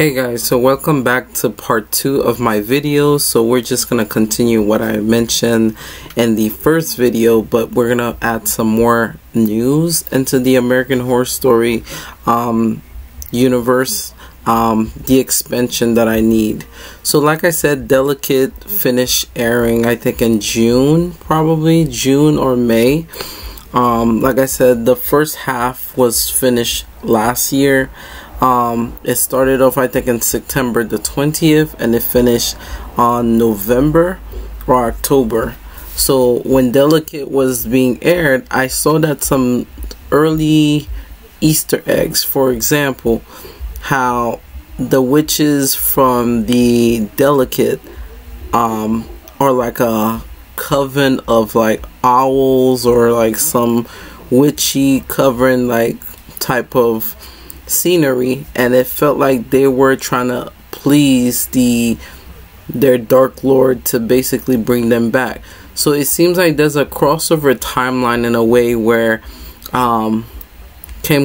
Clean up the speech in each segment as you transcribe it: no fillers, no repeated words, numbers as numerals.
Hey guys, so welcome back to part 2 of my video. So we're just going to continue what I mentioned in the first video, but we're going to add some more news into the American Horror Story universe, the expansion that I need. So like I said, Delicate finished airing I think in June, probably June or May. Like I said, the first half was finished last year. It started off I think in September the 20th and it finished on November or October. So when Delicate was being aired, I saw that some early Easter eggs, for example, how the witches from the Delicate are like a coven of like owls or like some witchy coven like type of scenery, and it felt like they were trying to please their Dark Lord to basically bring them back. So it seems like there's a crossover timeline in a way where Kim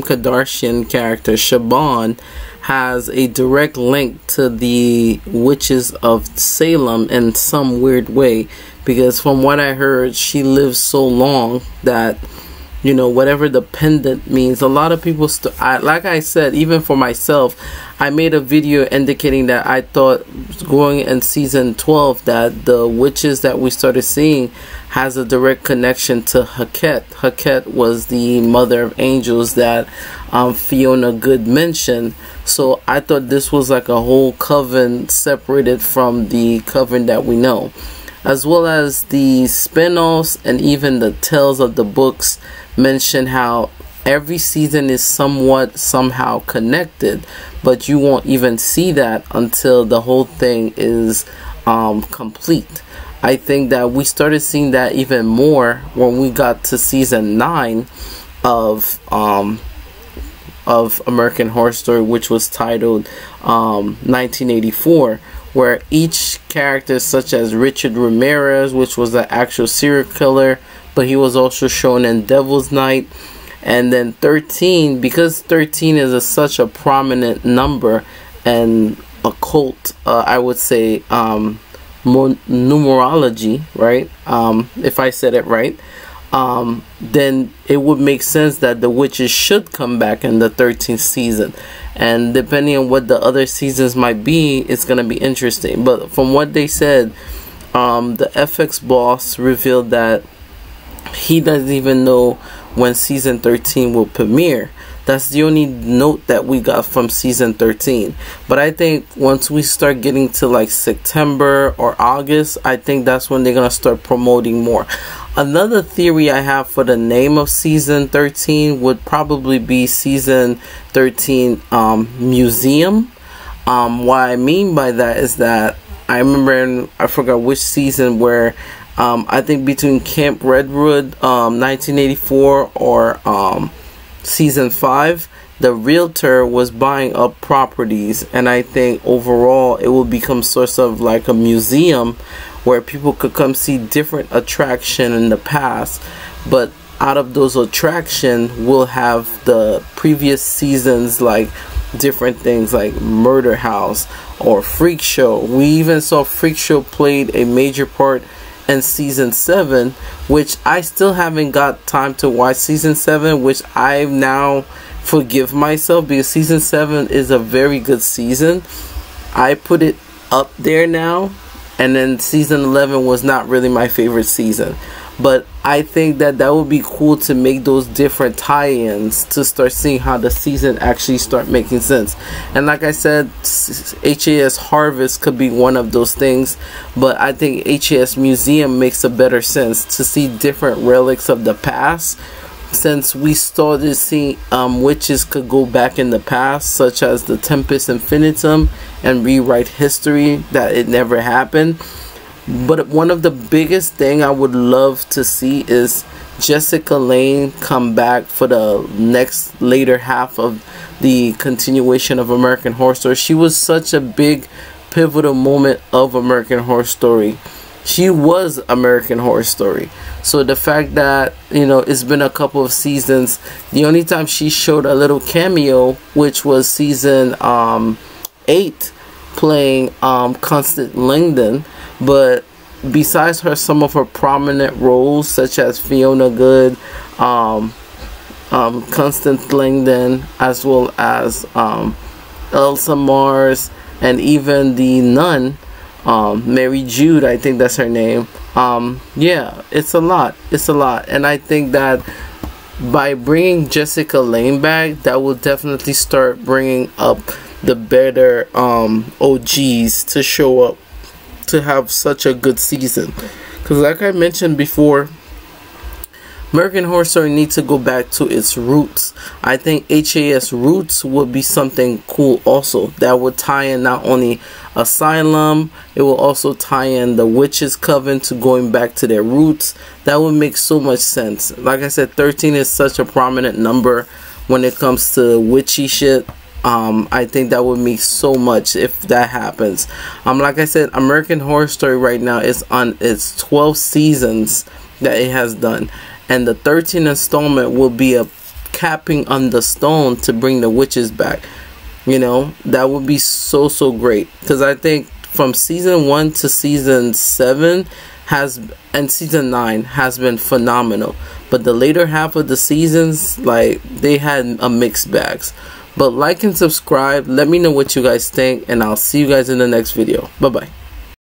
Kardashian character Siobhan has a direct link to the witches of Salem in some weird way, because from what I heard, she lived so long that, you know, whatever the pendant means, a lot of people like I said, even for myself, I made a video indicating that I thought going in season 12 that the witches that we started seeing has a direct connection to Heket. Heket was the mother of angels that Fiona Good mentioned. So I thought this was like a whole coven separated from the coven that we know, as well as the spin-offs and even the tales of the books mention how every season is somehow connected, but you won't even see that until the whole thing is complete. I think that we started seeing that even more when we got to season 9 of American Horror Story, which was titled 1984, where each character, such as Richard Ramirez, which was the actual serial killer, but he was also shown in Devil's Night, and then 13, because 13 is such a prominent number and occult, I would say, numerology, right? If I said it right, then it would make sense that the witches should come back in the 13th season. And depending on what the other seasons might be, it's going to be interesting. But from what they said, the FX boss revealed that he doesn't even know when season 13 will premiere. That's the only note that we got from season 13. But I think once we start getting to like September or August, I think that's when they're going to start promoting more. Another theory I have for the name of season 13 would probably be season 13 Museum. What I mean by that is that I remember I forgot which season where I think between Camp Redwood 1984 or season 5, the realtor was buying up properties, and I think overall it will become sort of like a museum where people could come see different attraction in the past, but out of those attractions we'll have the previous seasons, like different things like Murder House or Freak Show. We even saw Freak Show played a major part in season 7, which I still haven't got time to watch season 7, which I now forgive myself, because season 7 is a very good season. I put it up there now, and then season 11 was not really my favorite season. But I think that that would be cool to make those different tie-ins to start seeing how the season actually start making sense. And like I said, HAS Harvest could be one of those things, but I think HAS Museum makes a better sense to see different relics of the past, since we started seeing witches could go back in the past, such as the Tempest Infinitum, and rewrite history that it never happened. But one of the biggest thing I would love to see is Jessica Lange come back for the next later half of the continuation of American Horror Story. She was such a big pivotal moment of American Horror Story. She was American Horror Story. So the fact that, you know, it's been a couple of seasons, the only time she showed a little cameo, which was season 8 playing Constance Langdon, but besides her, some of her prominent roles such as Fiona Good, Constance Langdon, as well as Elsa Mars, and even the nun, Mary Jude, I think that's her name. Yeah, it's a lot. And I think that by bringing Jessica Lange back, that will definitely start bringing up the better OGs to show up to have such a good season. Because like I mentioned before, American Horror Story needs to go back to its roots. I think HAS Roots would be something cool also. That would tie in not only Asylum, it will also tie in the Witches Coven to going back to their roots. That would make so much sense. Like I said, 13 is such a prominent number when it comes to witchy shit. I think that would make so much if that happens. Like I said, American Horror Story right now is on its 12 seasons that it has done. And the 13th installment will be a capping on the stone to bring the witches back. You know, that would be so great. Because I think from season 1 to season 7 and season 9 has been phenomenal. But the later half of the seasons, like, they had a mixed bags. But like and subscribe. Let me know what you guys think. And I'll see you guys in the next video. Bye-bye.